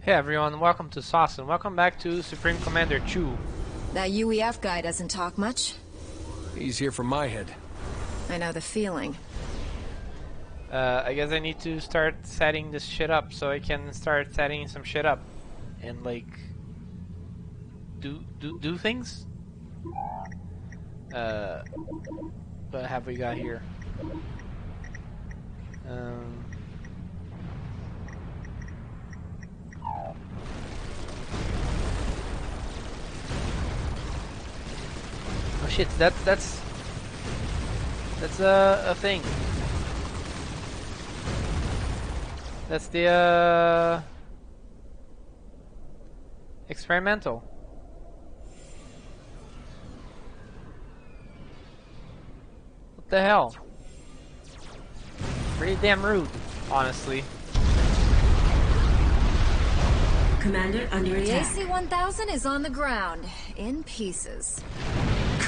Hey everyone, welcome to Sauce and welcome back to Supreme Commander Chu. That UEF guy doesn't talk much. He's here for my head. I know the feeling. I guess I need to start setting this shit up so I can start setting some shit up and like do things. What have we got here? Oh shit, that's a thing. That's the experimental. What the hell? Pretty damn rude, honestly. Commander under The attack. AC-1000 is on the ground, in pieces.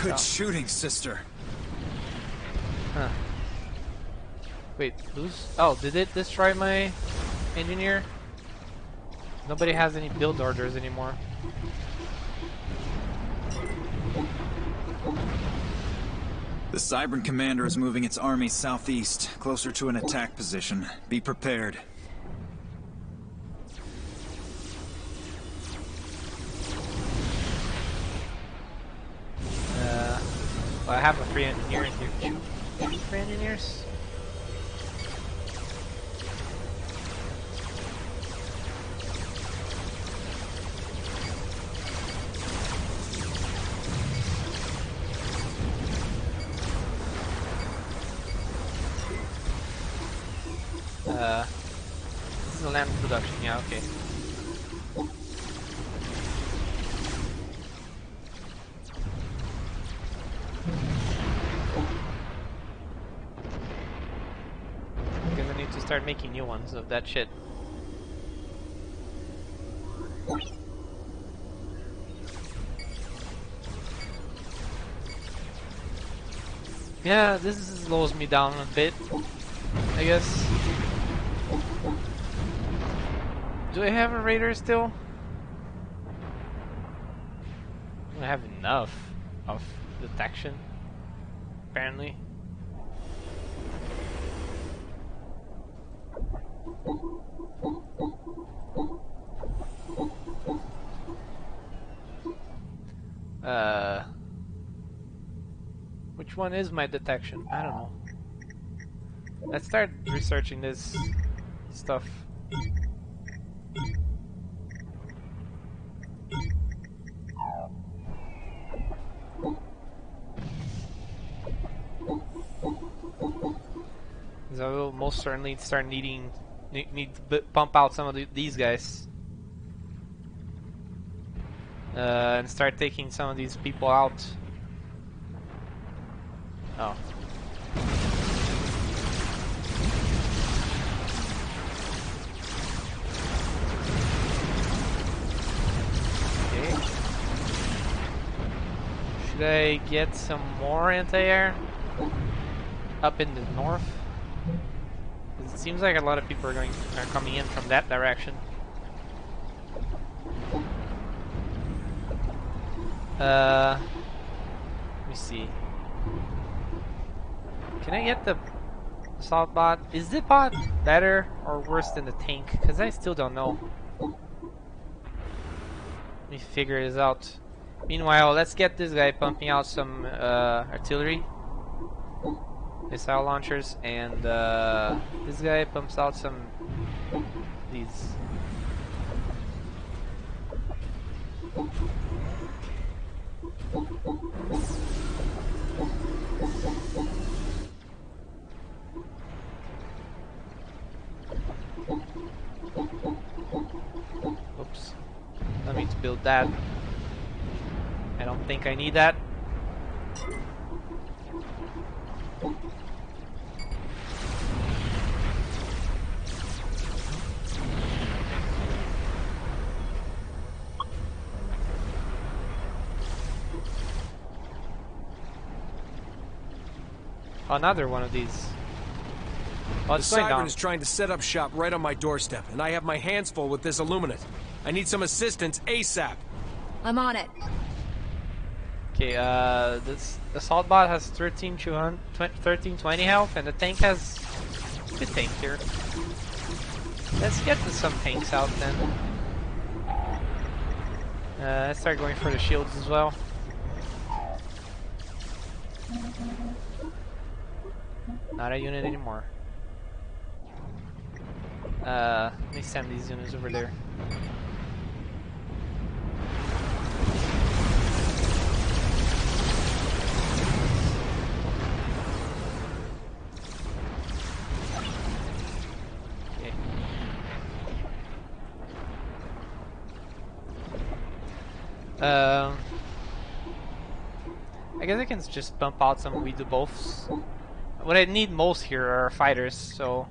Good shooting, sister. Huh. Wait, who's... Oh, did it destroy my engineer? Nobody has any build orders anymore. The Cybran commander is moving its army southeast, closer to an attack position. Be prepared. Well, I have a free engineer in here. Two free engineers? This is a land production, yeah, okay. Because I need to start making new ones of that shit. Yeah, this slows me down a bit, I guess. Do I have a radar still? I don't have enough of detection, apparently. Which one is my detection? I don't know. Let's start researching this stuff. So I will most certainly start need to pump out some of these guys. And start taking some of these people out. Oh. Okay. Should I get some more anti-air up in the north? 'Cause it seems like a lot of people are coming in from that direction. Let me see. Can I get the assault bot? Is the bot better or worse than the tank? Because I still don't know. Let me figure this out. Meanwhile, let's get this guy pumping out some artillery, missile launchers, and this guy pumps out some these. Oops. Don't need to build that. I don't think I need that. Another one of these. What's The going Cybern on? is trying to set up shop right on my doorstep, and I have my hands full with this Illuminate. I need some assistance ASAP. I'm on it. Okay, this assault bot has 1320 health, and the tank has a good tank here. Let's get some tanks out then. Let's start going for the shields as well. Not a unit anymore. Let me send these units over there. Okay. I guess I can just bump out some We Do Boths. What I need most here are fighters, so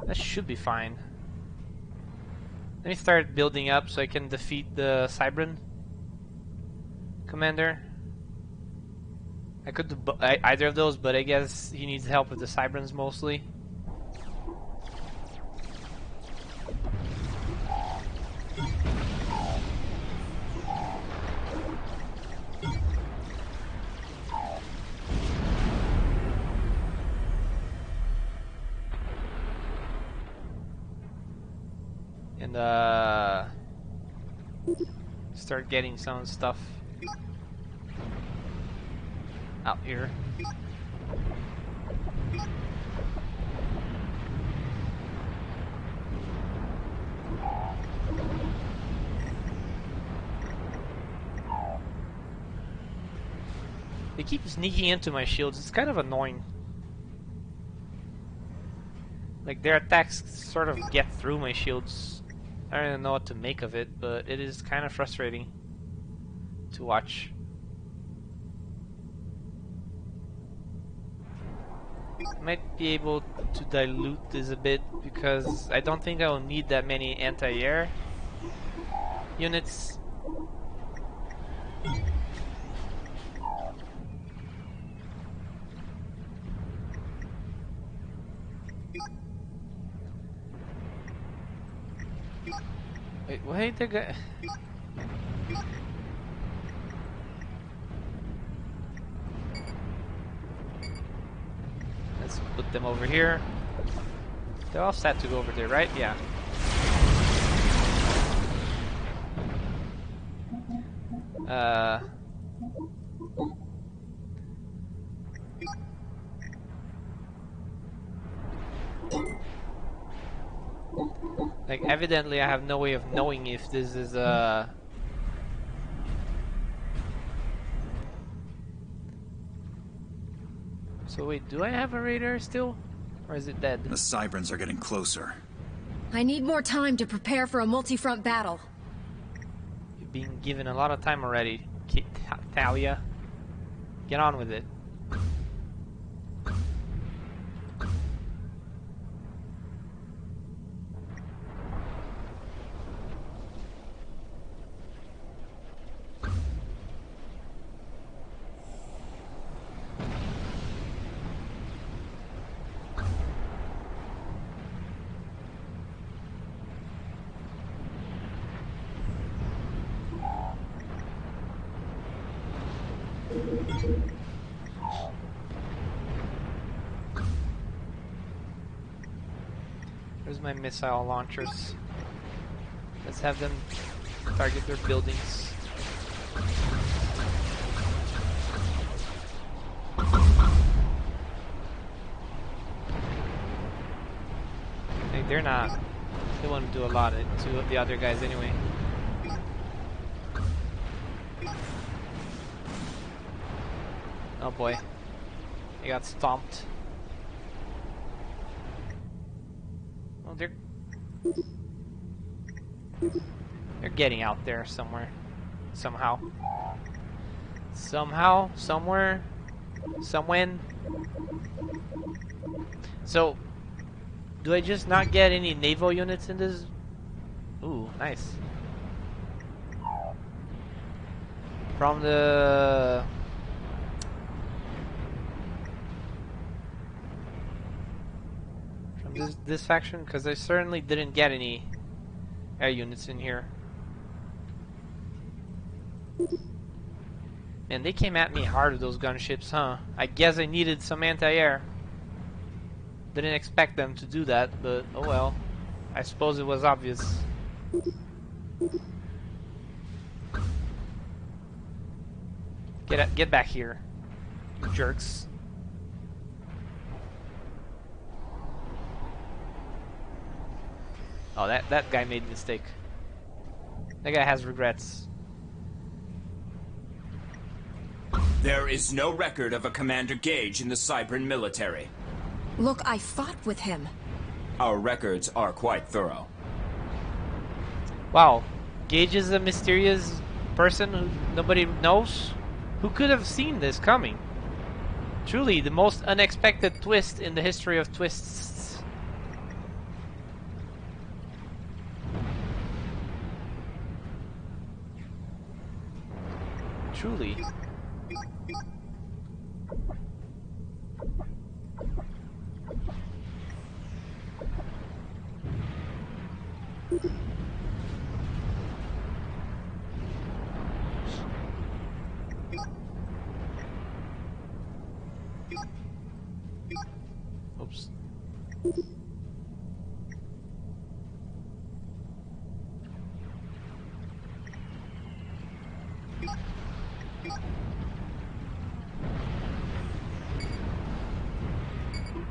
that should be fine. Let me start building up so I can defeat the Cybran commander. I could do either of those, but I guess he needs help with the Cybrans mostly. And start getting some stuff out here. They keep sneaking into my shields. It's kind of annoying. Like, their attacks sort of get through my shields. I don't even know what to make of it, but it is kind of frustrating to watch. Might be able to dilute this a bit because I don't think I will need that many anti-air units. Wait, wait, the guy. Let's put them over here. They're all set to go over there, right? Yeah. Like, evidently I have no way of knowing if this is So wait, do I have a radar still? Or is it dead? The Cybrans are getting closer. I need more time to prepare for a multi-front battle. You've been given a lot of time already, Talia. Get on with it. Where's my missile launchers? Let's have them target their buildings. Hey, they're not. They want to do a lot to the other guys anyway. Oh boy. They got stomped. Oh, they're getting out there somewhere. Somehow. Somehow, somewhere, somewhen. So, do I just not get any naval units in this? Ooh, nice. From the... this faction? Because I certainly didn't get any air units in here. And they came at me hard with those gunships, huh? I guess I needed some anti-air. Didn't expect them to do that, but oh well. I suppose it was obvious. Get back here, you jerks. Oh, that guy made a mistake. That guy has regrets. There is no record of a Commander Gage in the Cybran military. Look, I fought with him. Our records are quite thorough. Wow, Gage is a mysterious person who nobody knows? Who could have seen this coming? Truly, the most unexpected twist in the history of twists. Truly. Oops.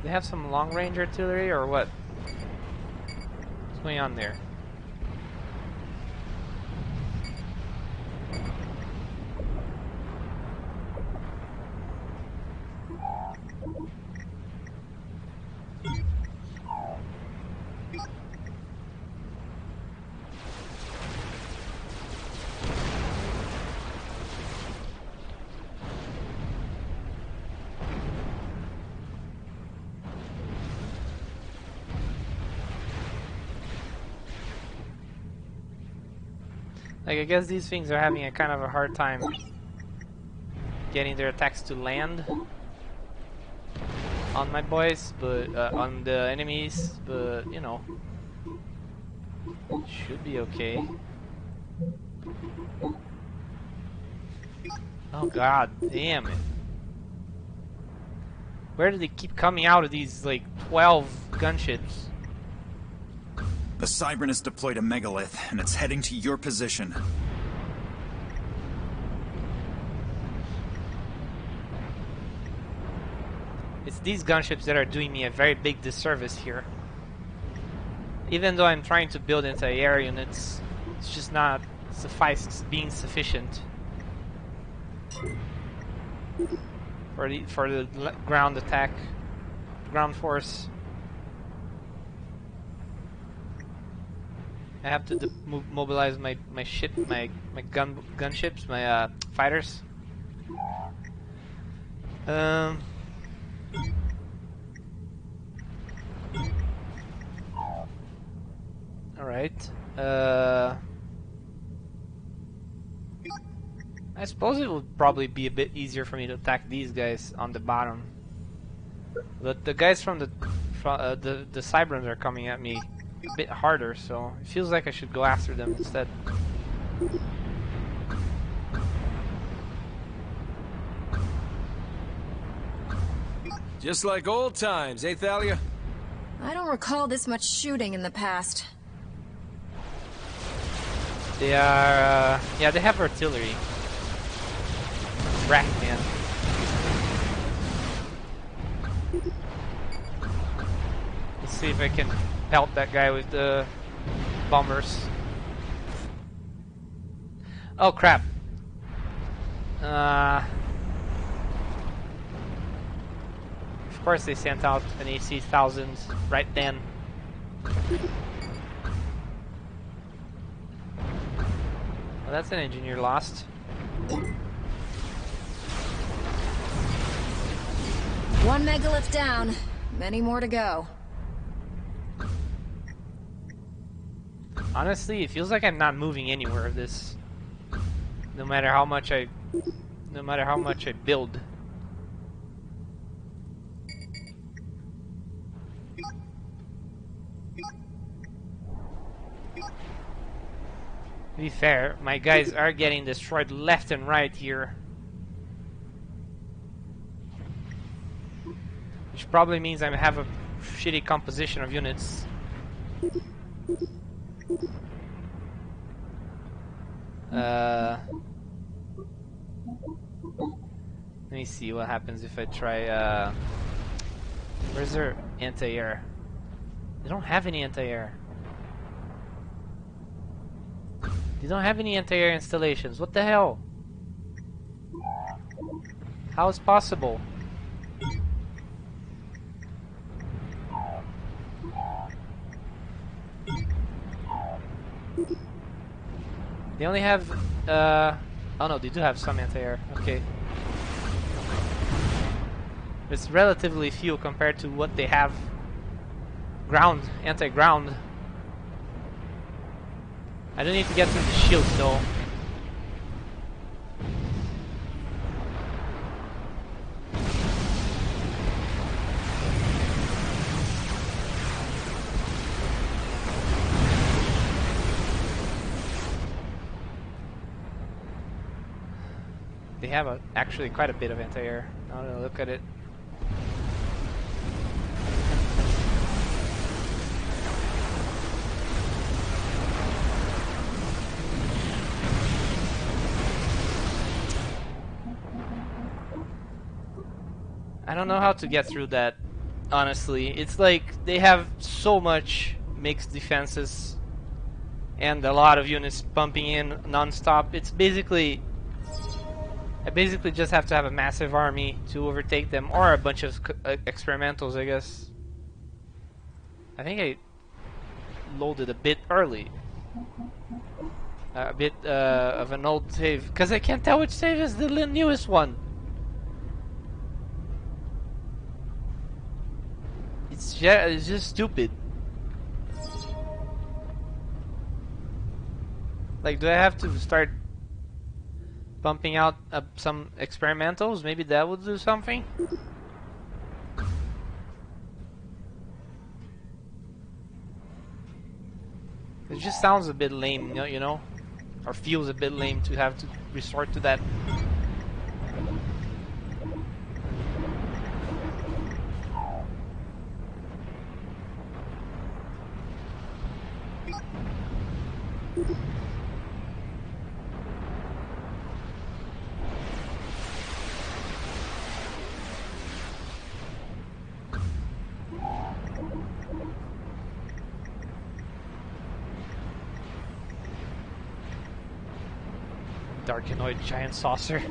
They have some long-range artillery or what? What's going on there? Like, I guess these things are having a kind of a hard time getting their attacks to land on my boys, but on the enemies, but you know, should be okay. Oh god damn it. Where do they keep coming out of these like 12 gunships? The Cybran has deployed a megalith, and it's heading to your position. It's these gunships that are doing me a very big disservice here. Even though I'm trying to build anti-air units, it's just not being sufficient for the ground attack, ground force. I have to mobilize my gunships, my fighters. All right. I suppose it would probably be a bit easier for me to attack these guys on the bottom. But the guys from the Cybrans are coming at me a bit harder, so it feels like I should go after them instead. Just like old times, eh, Thalia? I don't recall this much shooting in the past. They are, yeah, they have artillery. Rack, man. Let's see if I can pelt that guy with the bombers. Oh crap. Of course they sent out an AC-1000 right then. Well, that's an engineer lost. One megalith down. Many more to go. Honestly, it feels like I'm not moving anywhere of this. No matter how much I build. be fair, my guys are getting destroyed left and right here. Which probably means I have a shitty composition of units. Let me see what happens if I try, where's their anti-air? They don't have any anti-air. They don't have any anti-air installations. What the hell? How is possible? They only have, oh no, they do have some anti-air. Okay. It's relatively few compared to what they have. Ground, anti-ground. I don't need to get through the shields though. They have actually quite a bit of anti-air. Now that I look at it. I don't know how to get through that, honestly. It's like they have so much mixed defenses and a lot of units pumping in non-stop. It's basically... I basically just have to have a massive army to overtake them, or a bunch of experimentals, I guess. I think I loaded a bit early. A bit of an old save, because I can't tell which save is the newest one. It's just stupid. Like, do I have to start pumping out some experimentals? Maybe that would do something. It just sounds a bit lame, you know, or feels a bit lame to have to resort to that. Darkanoid giant saucer.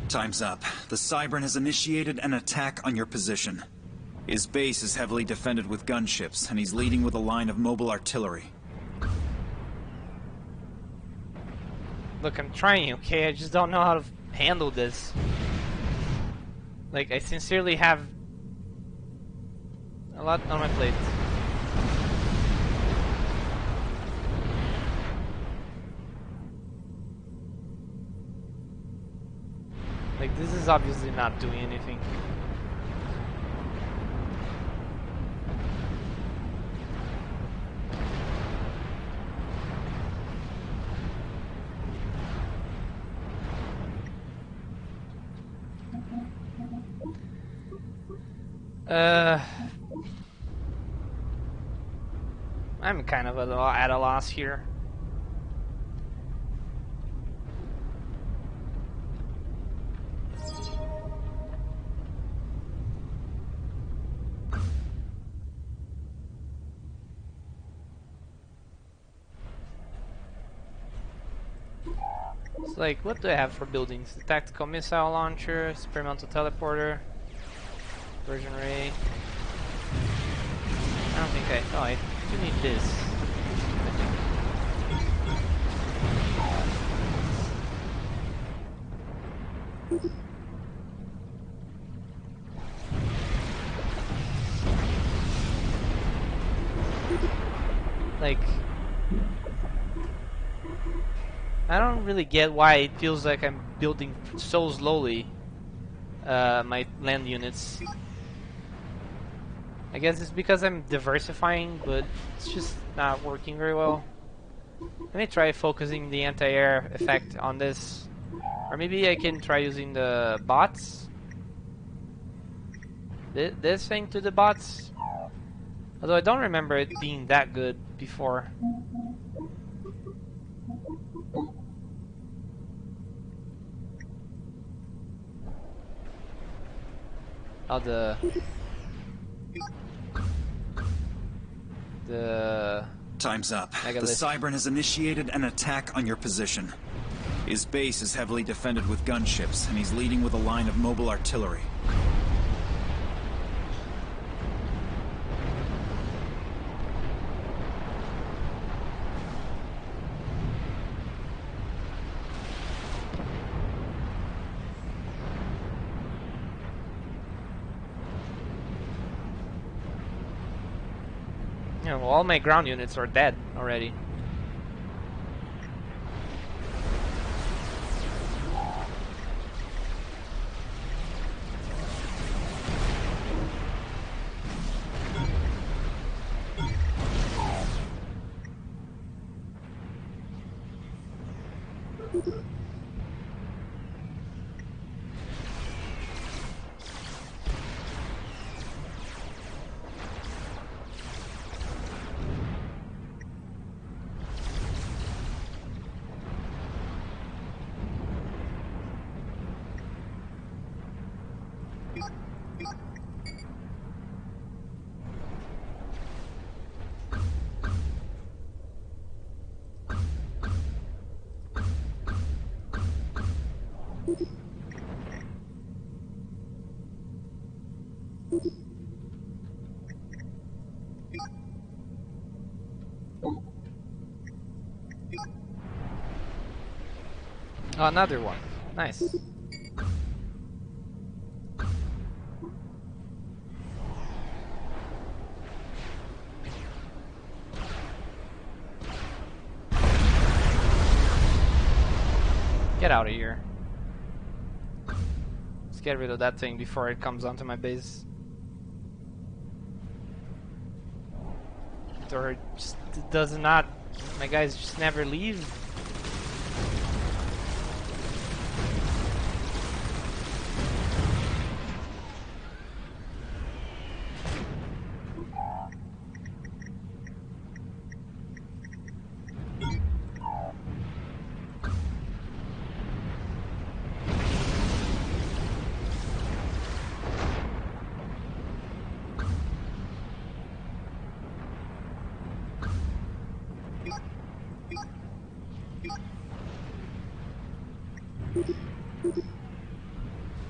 Time's up. The Cybran has initiated an attack on your position. His base is heavily defended with gunships, and he's leading with a line of mobile artillery. Look, I'm trying, okay? I just don't know how to handle this. Like, I sincerely have a lot on my plate. Like, this is obviously not doing anything. I'm kind of at a loss here. It's like, what do I have for buildings? The tactical missile launcher, experimental teleporter, version ray. I don't think I... Oh, I do need this. Like, I don't really get why it feels like I'm building so slowly my land units. I guess it's because I'm diversifying, but it's just not working very well. Let me try focusing the anti-air effect on this. Or maybe I can try using the bots. This thing to the bots. Although I don't remember it being that good before. Oh, the Time's up. The Megalith. Cybern has initiated an attack on your position. His base is heavily defended with gunships, and he's leading with a line of mobile artillery. Yeah, well, all my ground units are dead already. Oh, another one. Nice. Get out of here. Let's get rid of that thing before it comes onto my base. Or just does not. My guys just never leave.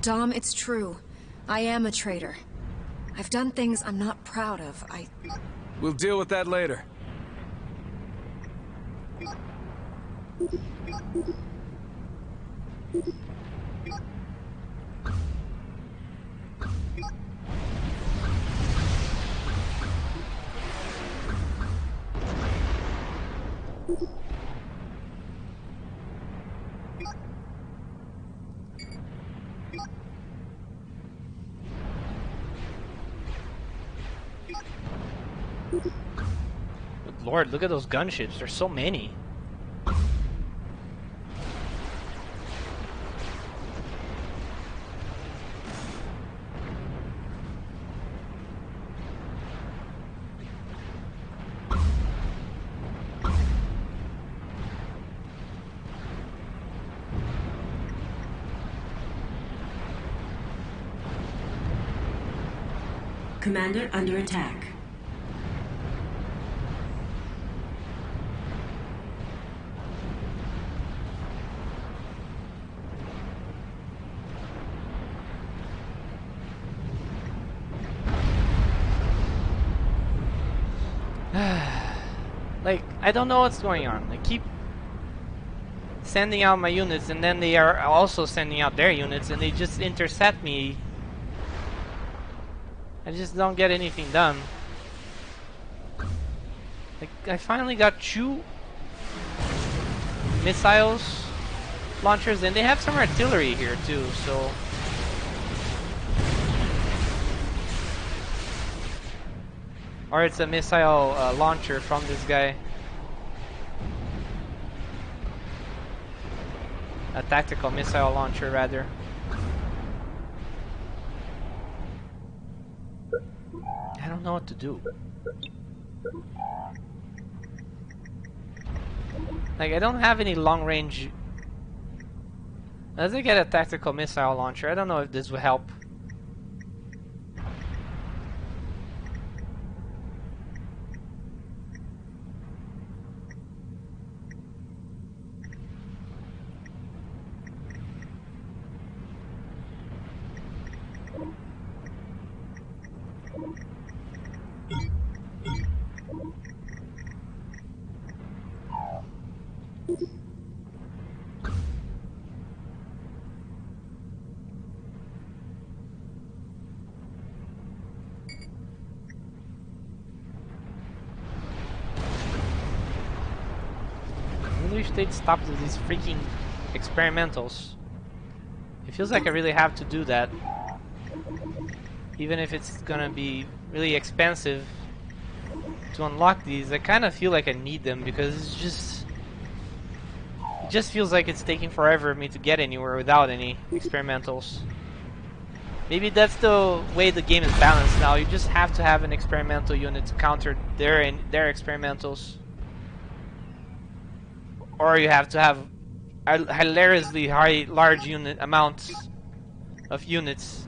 Dom, it's true. I am a traitor. I've done things I'm not proud of. We'll deal with that later. Good Lord, look at those gunships. There's so many. Commander under attack. Like, I don't know what's going on. I keep sending out my units, and then they are also sending out their units, and they just intercept me. I just don't get anything done. Like, I finally got 2 missiles launchers, and they have some artillery here too, so or it's a missile launcher from this guy. A tactical missile launcher, rather. I don't know what to do. Like, I don't have any long range. Unless I get a tactical missile launcher, I don't know if this will help. I wish they'd stop these freaking experimentals. It feels like I really have to do that. Even if it's gonna be really expensive to unlock these, I kind of feel like I need them because it just feels like it's taking forever for me to get anywhere without any experimentals. Maybe that's the way the game is balanced now. You just have to have an experimental unit to counter their experimentals. Or you have to have a hilariously large amounts of units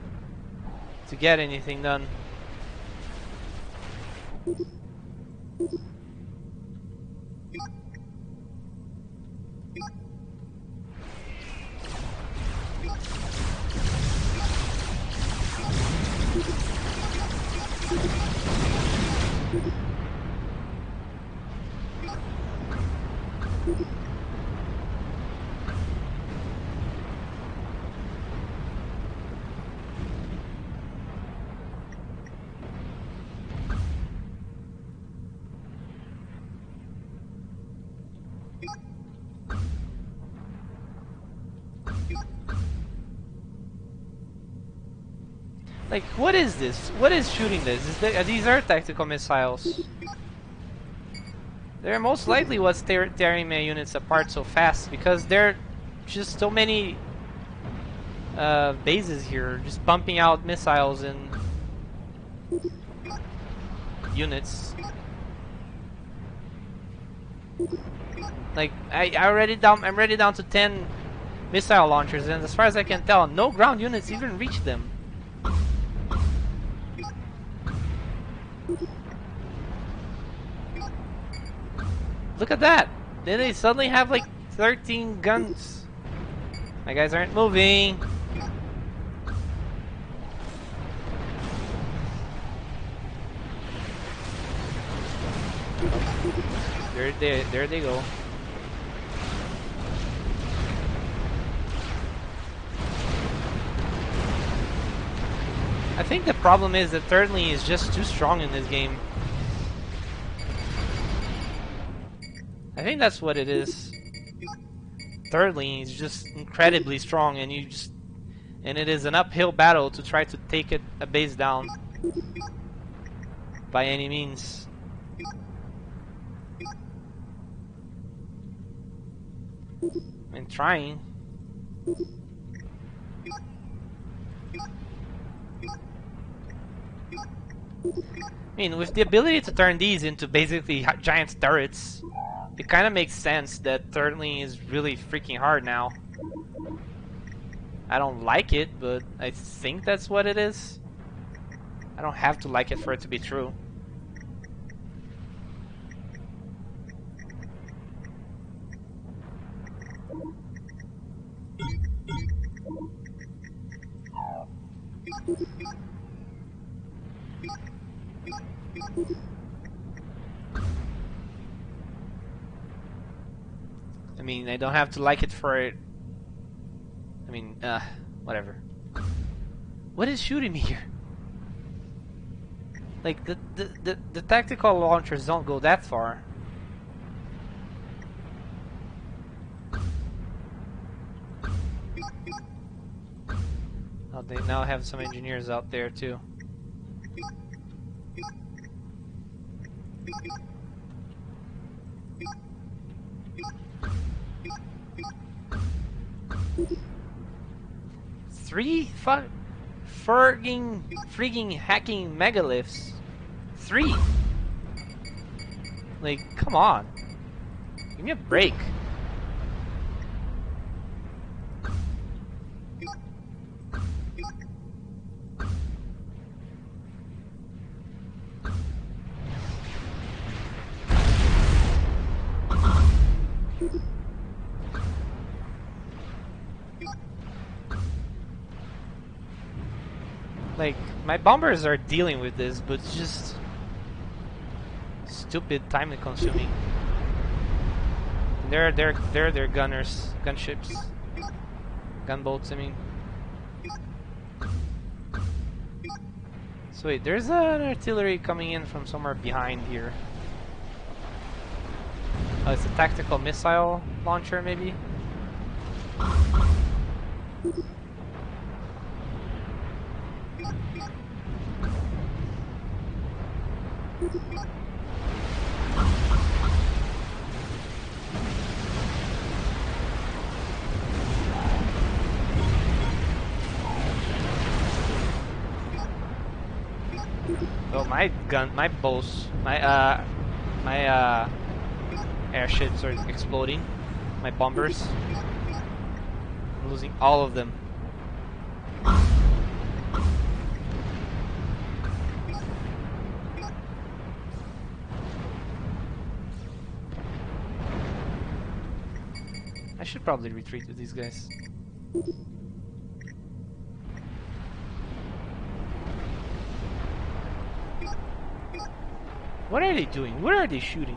to get anything done. Like, what is this? What is shooting this? These are tactical missiles. They're most likely what's tearing my units apart so fast, because there are just so many bases here, just pumping out missiles and units. Like, I'm already down to 10 missile launchers, and as far as I can tell, no ground units even reach them. Look at that! Then they suddenly have like 13 guns. My guys aren't moving. There they go. I think the problem is that Thirdly is just too strong in this game. I think that's what it is. Thirdly is just incredibly strong, and it is an uphill battle to try to take a base down by any means. I'm trying. I mean, with the ability to turn these into basically giant turrets, it kind of makes sense that Thirdly is really freaking hard now. I don't like it, but I think that's what it is. I don't have to like it for it to be true. mean, I don't have to like it for it. I mean, whatever. What is shooting me here? Like, the tactical launchers don't go that far. Oh, they now have some engineers out there too. Three frigging hacking megaliths. 3. Like, come on. Give me a break. Like, my bombers are dealing with this, but it's just stupid, time consuming. They're gunners, gunships, gunboats. I mean. So wait, there's an artillery coming in from somewhere behind here. Oh, it's a tactical missile launcher, maybe. Oh, my bows, my airships are exploding. My bombers. I'm losing all of them. I should probably retreat with these guys. What are they doing? Where are they shooting?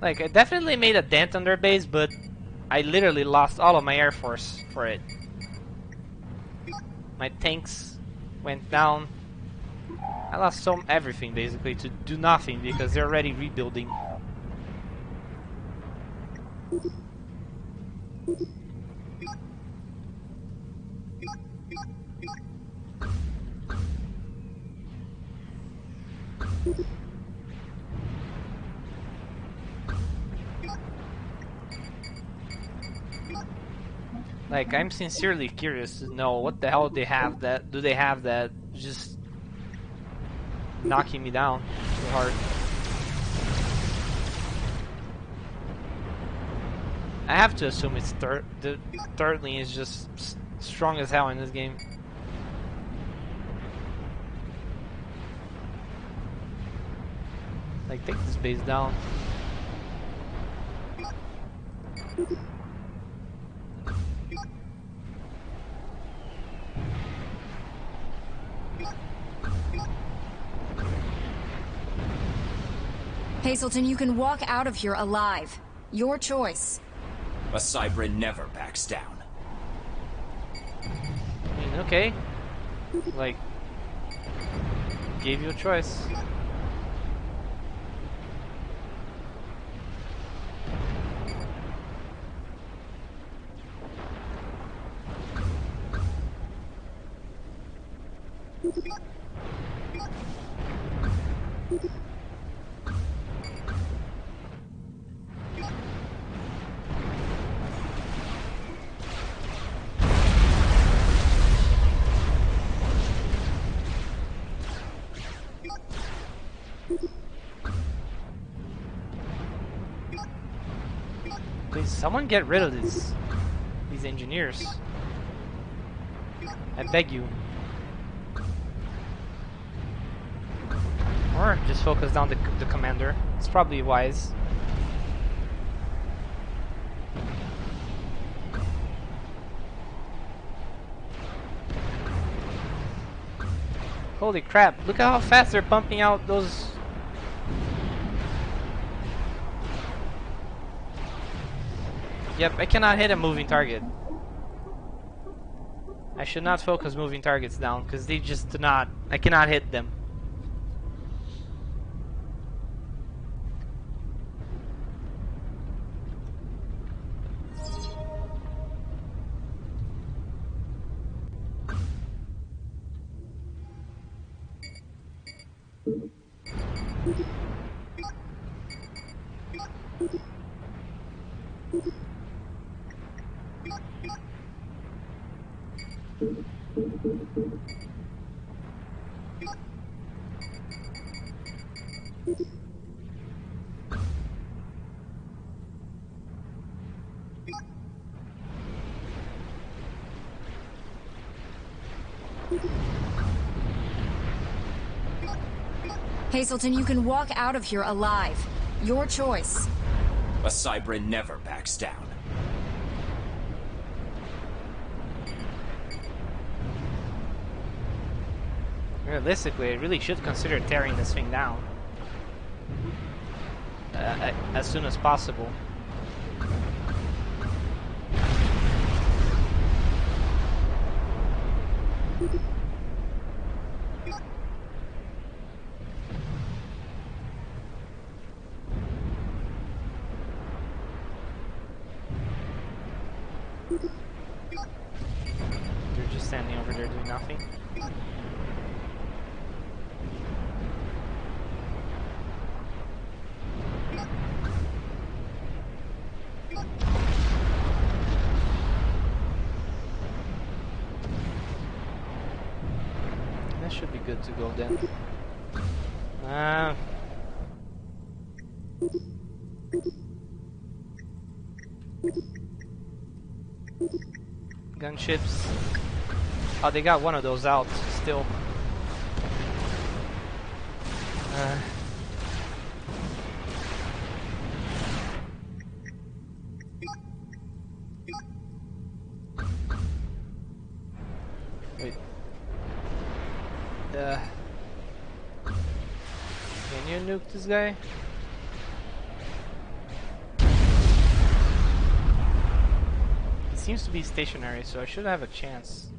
Like, I definitely made a dent on their base, but I literally lost all of my air force for it. My tanks went down. I lost everything basically to do nothing because they're already rebuilding. Like, I'm sincerely curious to know what the hell they have that do they have that just knocking me down so hard. I have to assume it's the thirdly is just strong as hell in this game. Like, take this base down. Hazelton, you can walk out of here alive. Your choice. A Cybran never backs down. I mean, okay. Like, gave you a choice. Please, someone get rid of these engineers. I beg you. Or just focus down the commander. It's probably wise. Holy crap, look at how fast they're pumping out those. Yep, I cannot hit a moving target. I should not focus moving targets down because they just do not. I cannot hit them. Hazelton, you can walk out of here alive. Your choice. A Cybran never backs down. Realistically, I really should consider tearing this thing down as soon as possible. They're just standing over there doing nothing. That should be good to go then. Gunships. Oh, they got one of those out still. Wait. Can you nuke this guy? He seems to be stationary, so I should have a chance.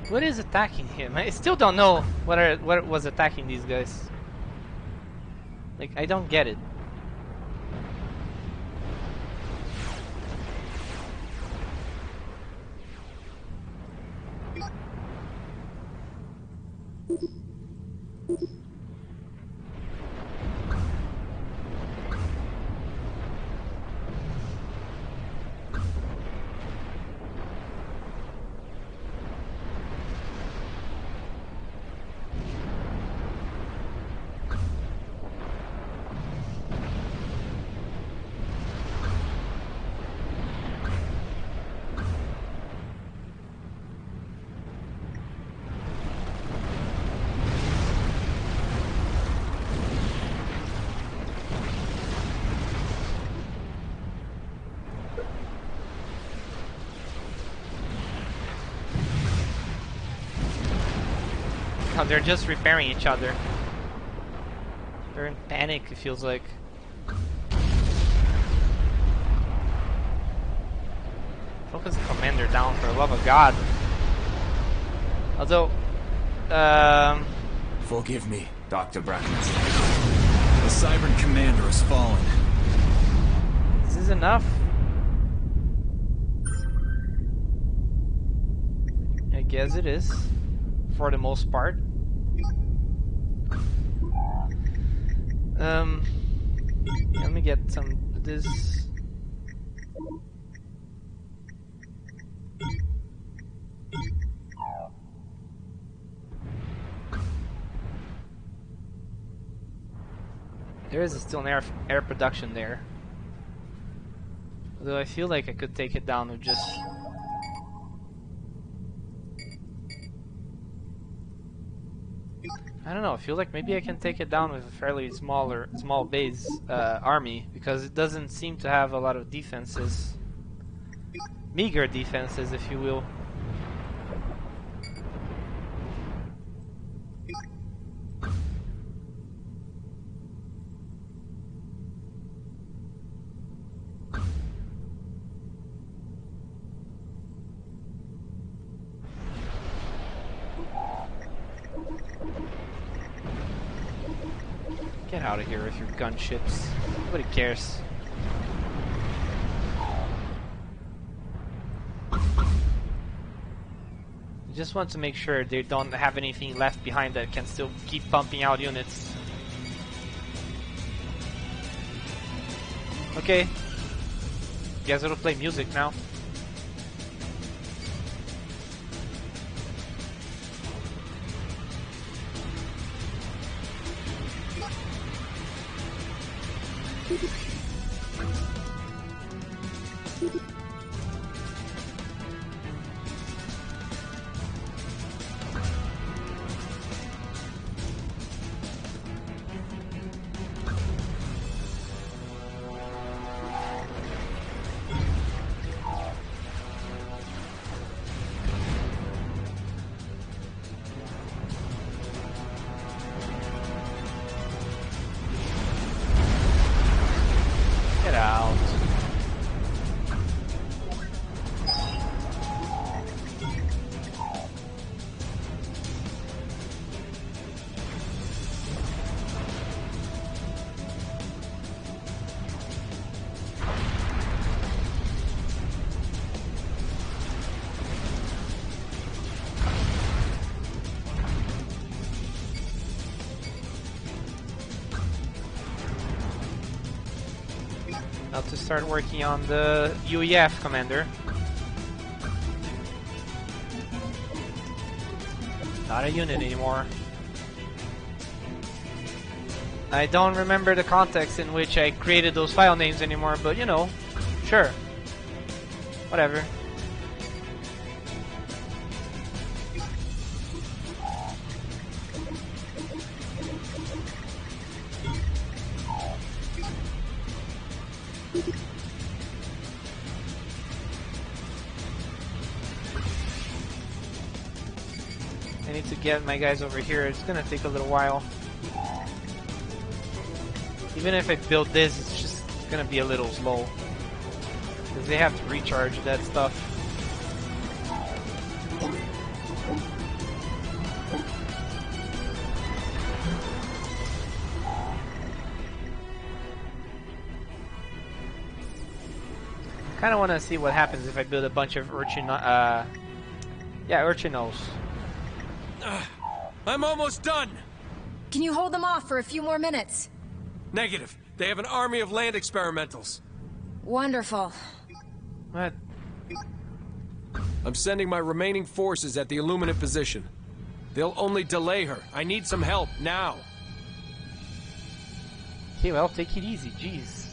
What is attacking him? I still don't know what was attacking these guys. Like, I don't get it. Oh, they're just repairing each other. They're in panic, it feels like. Focus the commander down, for the love of God. Although, Forgive me, Dr. Brackens. The Cybran commander has fallen. is this enough? I guess it is, for the most part. Let me get some of this. There is still an air production there. Although I feel like I could take it down with just... I don't know, I feel like maybe I can take it down with a fairly small base army, because it doesn't seem to have a lot of defenses. Meager defenses, if you will. Get out of here with your gunships. Nobody cares. I just want to make sure they don't have anything left behind that can still keep pumping out units. Okay. You guys will play music now. Get out. Now to start working on the UEF commander. Not a unit anymore. I don't remember the context in which I created those file names anymore, but you know, sure. Whatever. I need to get my guys over here. It's gonna take a little while. Even if I build this, it's just gonna be a little slow. Because they have to recharge that stuff. Kinda wanna see what happens if I build a bunch of urchinos. I'm almost done! Can you hold them off for a few more minutes? Negative. They have an army of land experimentals. Wonderful. What? I'm sending my remaining forces at the Illuminate position. They'll only delay her. I need some help, now. Okay, well, take it easy, jeez.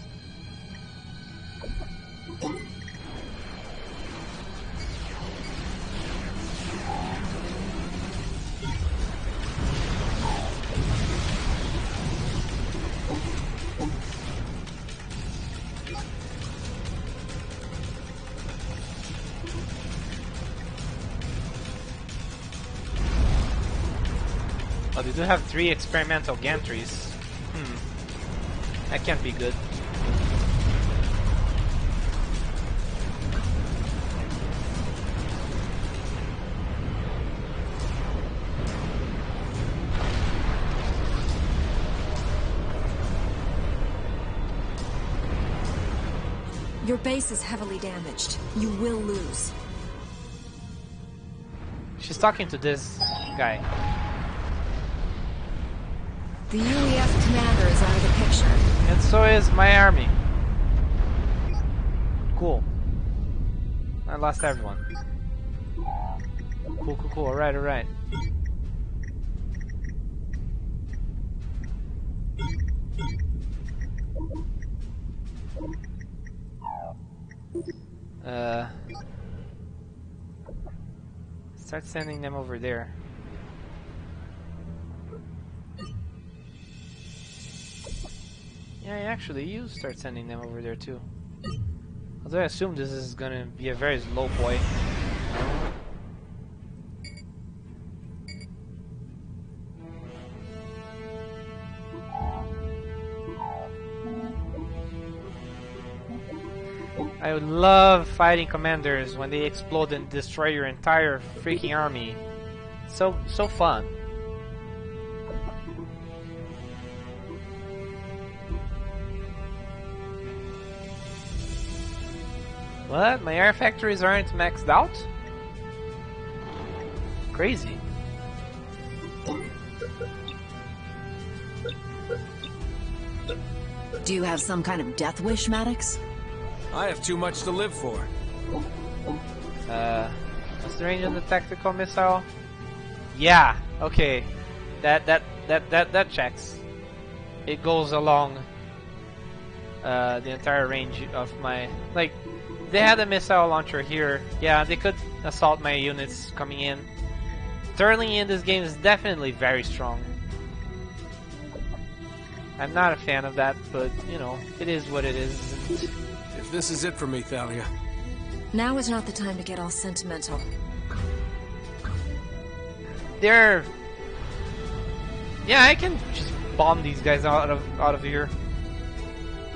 Oh, they do have 3 experimental gantries. That can't be good. Your base is heavily damaged. You will lose. She's talking to this guy. The UEF commander is out of the picture. And so is my army. Cool. I lost everyone. Cool, cool, cool. Alright, alright. Start sending them over there. Yeah, actually, you start sending them over there too. Although I assume this is gonna be a very slow point. I would love fighting commanders when they explode and destroy your entire freaking army. So fun. What? My air factories aren't maxed out? Crazy. Do you have some kind of death wish, Maddox? I have too much to live for. What's the range of the tactical missile? Yeah, okay. That checks. It goes along the entire range of my, like, they had a missile launcher here. Yeah, they could assault my units coming in. Turling in this game is definitely very strong. I'm not a fan of that, but you know, it is what it is. If this is it for me, Thalia. Now is not the time to get all sentimental. Yeah, I can just bomb these guys out of here.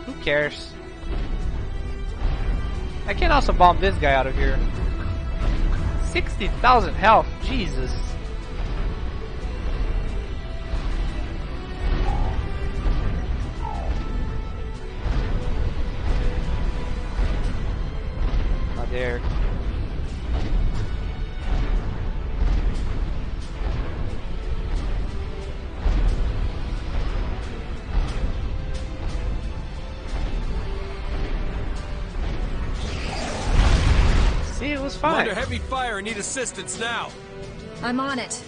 Who cares? I can also bomb this guy out of here. 60,000 health, Jesus. Not there. See, it was I'm fine. under heavy fire and need assistance now. I'm on it.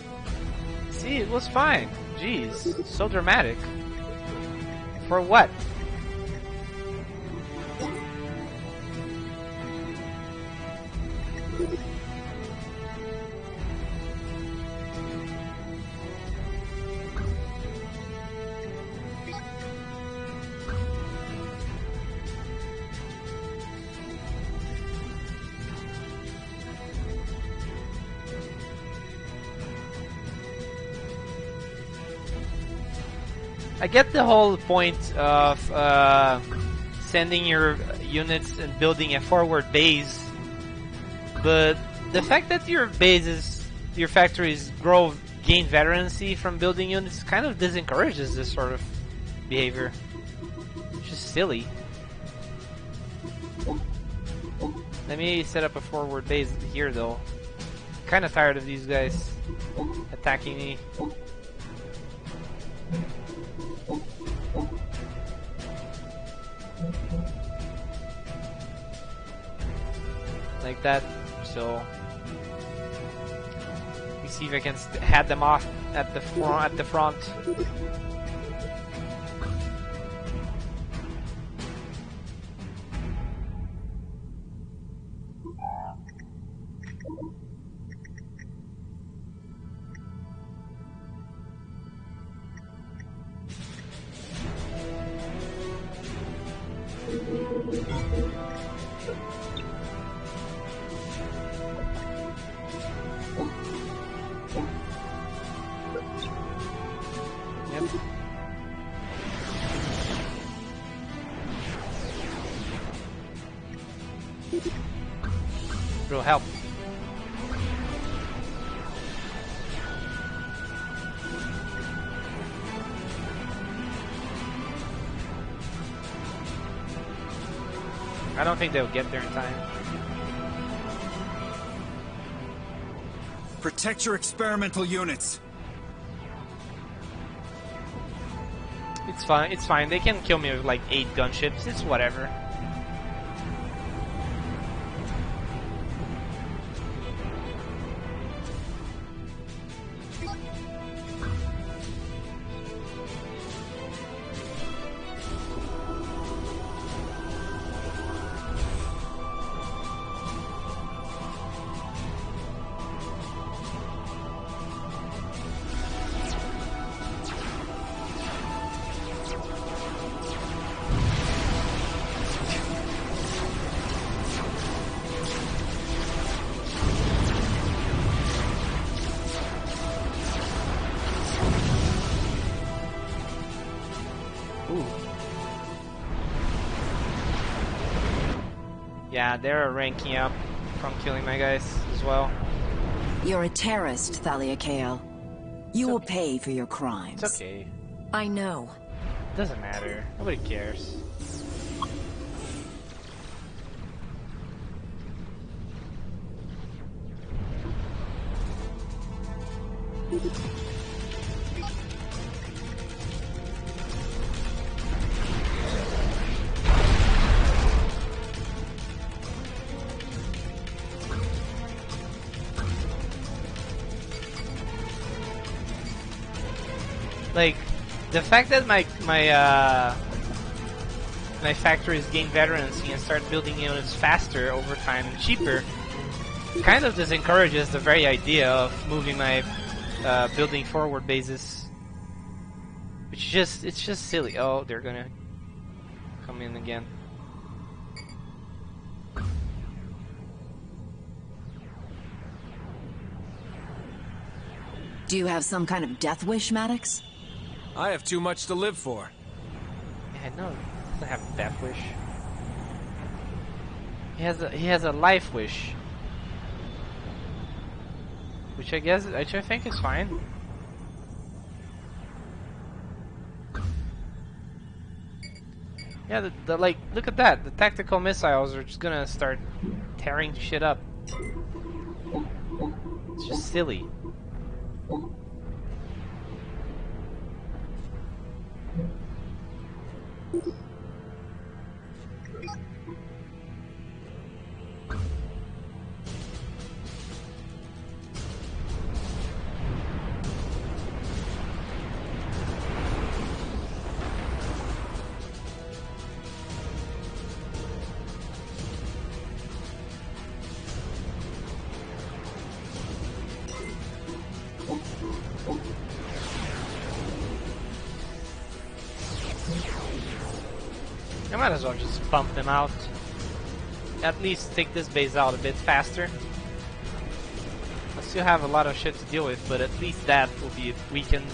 See, it was fine. Jeez, so dramatic. For what? I get the whole point of sending your units and building a forward base, but the fact that your bases, your factories gain veterancy from building units kind of disencourages this sort of behavior. It's just silly. Let me set up a forward base here though. Kind of tired of these guys attacking me. Like that, so you see if I can head them off at the front. Yep. Bro, help. I don't think they'll get there in time. Protect your experimental units. It's fine, it's fine. They can kill me with like 8 gunships. It's whatever. Yeah, they're ranking up from killing my guys as well. You're a terrorist, Thalia Kale. You will pay for your crimes. It's okay. I know. Doesn't matter. Nobody cares. Like, the fact that my factories gain veterancy and start building units faster over time and cheaper kind of disencourages the very idea of moving my building forward bases. It's just silly. Oh, they're gonna come in again. Do you have some kind of death wish, Maddox? I have too much to live for. Yeah, no, he doesn't have a death wish. He has a life wish, which I think is fine. Yeah, the like, look at that. The tactical missiles are just gonna start tearing shit up. It's just silly. I might as well just bump them out. At least take this base out a bit faster. I still have a lot of shit to deal with, but at least that will be weakened.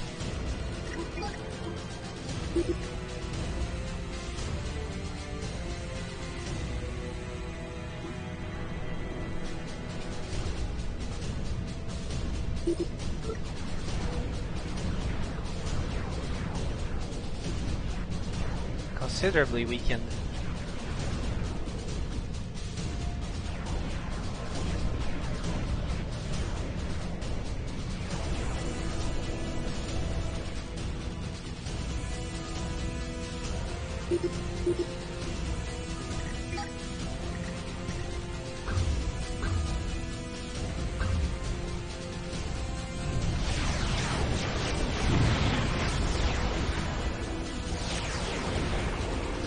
Considerably weakened.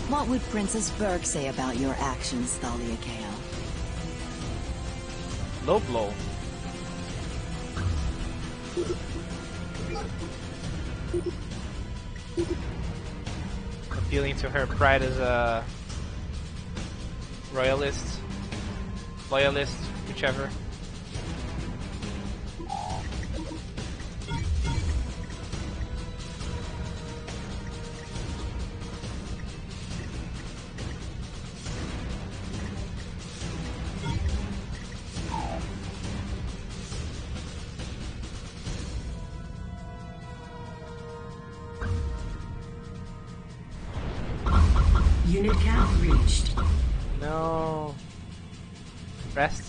What would Princess Berg say about your actions, Thalia Kale? Low blow. Appealing to her pride as a royalist, loyalist, whichever. Unit count reached. No. Rest.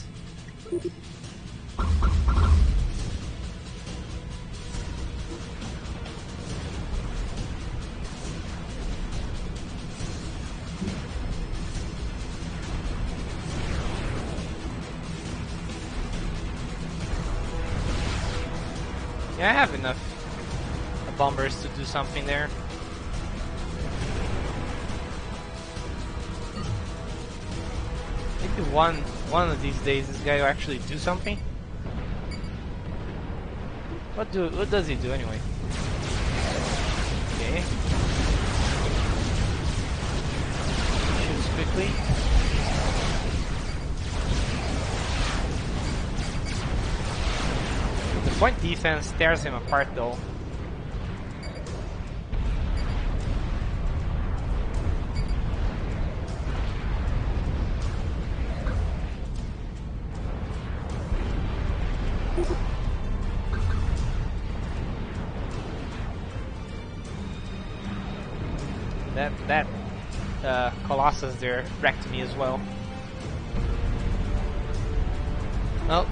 Yeah, I have enough bombers to do something there. Maybe one of these days this guy will actually do something. What does he do anyway? Okay. Shoots quickly. The point defense tears him apart though. That Colossus there wrecked me as well. Oh.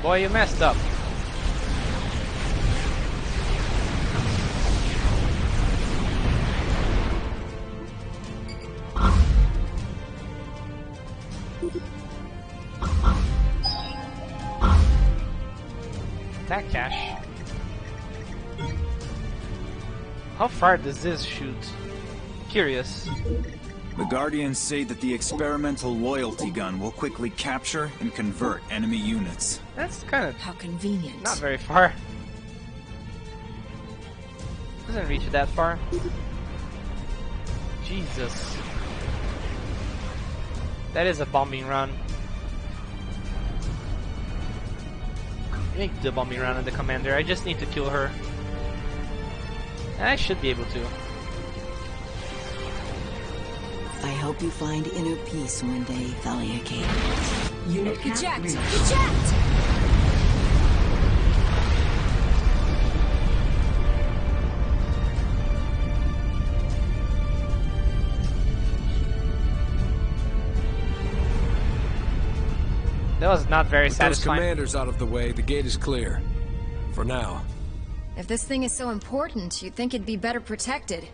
Boy, you messed up. That cache. How far does this shoot? Curious. The Guardians say that the experimental loyalty gun will quickly capture and convert enemy units. That's kind of How convenient. not very far. Doesn't reach that far. Jesus. That is a bombing run. Make the bombing run on the commander. I just need to kill her. And I should be able to. I hope you find inner peace one day, Thalia Kale. Unit count Eject! reached. Eject! That was not very With those satisfying. commanders out of the way, the gate is clear. For now. If this thing is so important, you'd think it'd be better protected.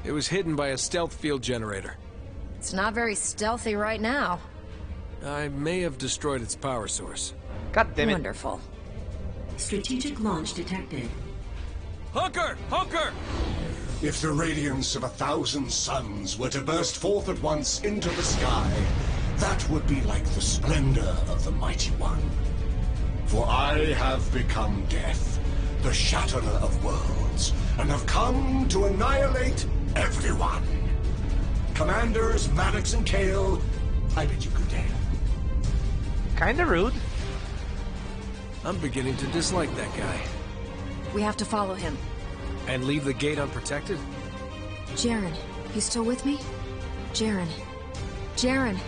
It was hidden by a stealth field generator. It's not very stealthy right now. I may have destroyed its power source. God damn it. Wonderful. Strategic launch detected. Hooker! Hooker! If the radiance of 1,000 suns were to burst forth at once into the sky, that would be like the splendor of the Mighty One. For I have become death, the shatterer of worlds, and have come to annihilate everyone. Commanders Maddox and Kale, I bid you good day. Kinda rude. I'm beginning to dislike that guy. We have to follow him. And leave the gate unprotected? Jaren, you still with me? Jaren. Jaren.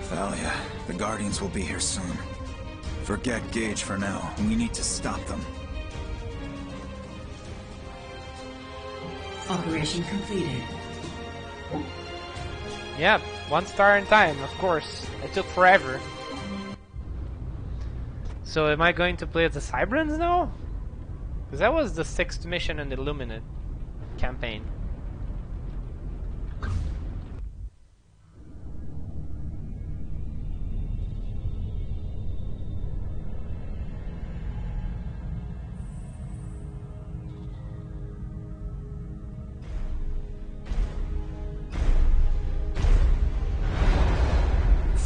Thalia, the Guardians will be here soon. Forget Gage for now. We need to stop them. Operation completed. Yeah, 1 star in time, of course. It took forever. So am I going to play as the Cybrans now? Because that was the 6th mission in the Illuminate campaign.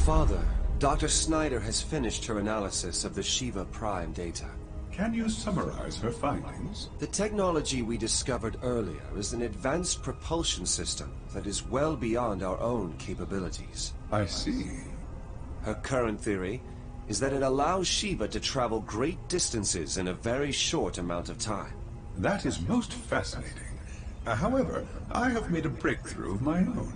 Father, Dr. Snyder has finished her analysis of the Shiva Prime data. Can you summarize her findings? The technology we discovered earlier is an advanced propulsion system that is well beyond our own capabilities. I see. Her current theory is that it allows Shiva to travel great distances in a very short amount of time. That is most fascinating. However, I have made a breakthrough of my own.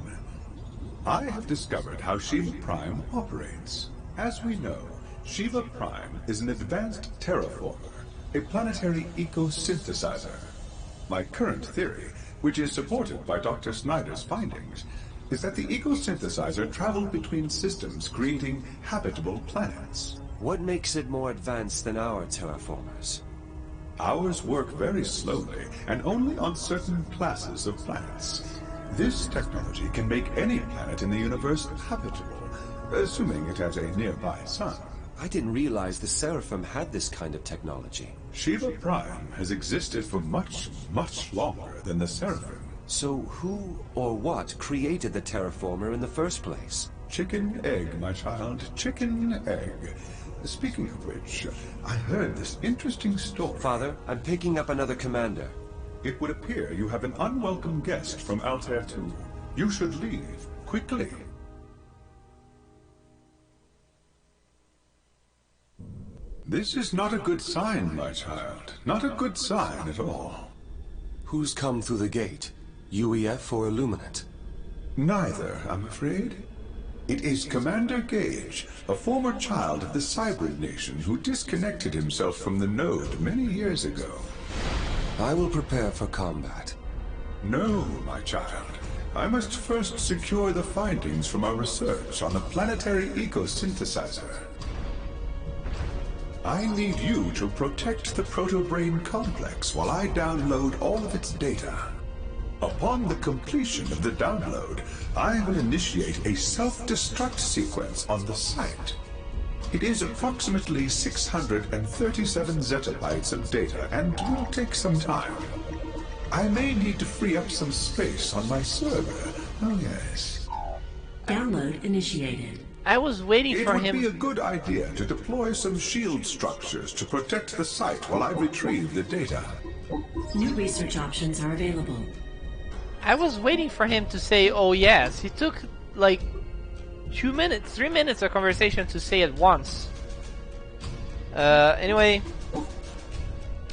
I have discovered how Shiva Prime operates. As we know, Shiva Prime is an advanced terraformer, a planetary eco-synthesizer. My current theory, which is supported by Dr. Snyder's findings, is that the eco-synthesizer traveled between systems creating habitable planets. What makes it more advanced than our terraformers? Ours work very slowly and only on certain classes of planets. This technology can make any planet in the universe habitable, assuming it has a nearby sun. I didn't realize the Seraphim had this kind of technology. Shiva Prime has existed for much, much longer than the Seraphim. So who or what created the terraformer in the first place? Chicken egg, my child, chicken egg. Speaking of which, I heard this interesting story. Father, I'm picking up another commander. It would appear you have an unwelcome guest from Altair 2. You should leave, quickly. This is not a good sign, my child. Not a good sign at all. Who's come through the gate? UEF or Illuminate? Neither, I'm afraid. It is Commander Gage, a former child of the Cybrid Nation who disconnected himself from the node many years ago. I will prepare for combat. No, my child. I must first secure the findings from our research on the planetary eco-synthesizer. I need you to protect the Proto-Brain complex while I download all of its data. Upon the completion of the download, I will initiate a self-destruct sequence on the site. It is approximately 637 zettabytes of data and will take some time. I may need to free up some space on my server. Oh yes. Download initiated. I was waiting It for would him. be a good idea to deploy some shield structures to protect the site while I retrieve the data. New research options are available. I was waiting for him to say, "Oh yes." He took like 2 minutes, 3 minutes of conversation to say it once. Anyway,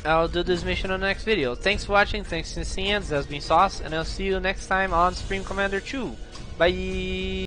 I'll do this mission on the next video. Thanks for watching. Thanks for seeing. This has been Sauce, and I'll see you next time on Supreme Commander 2. Bye.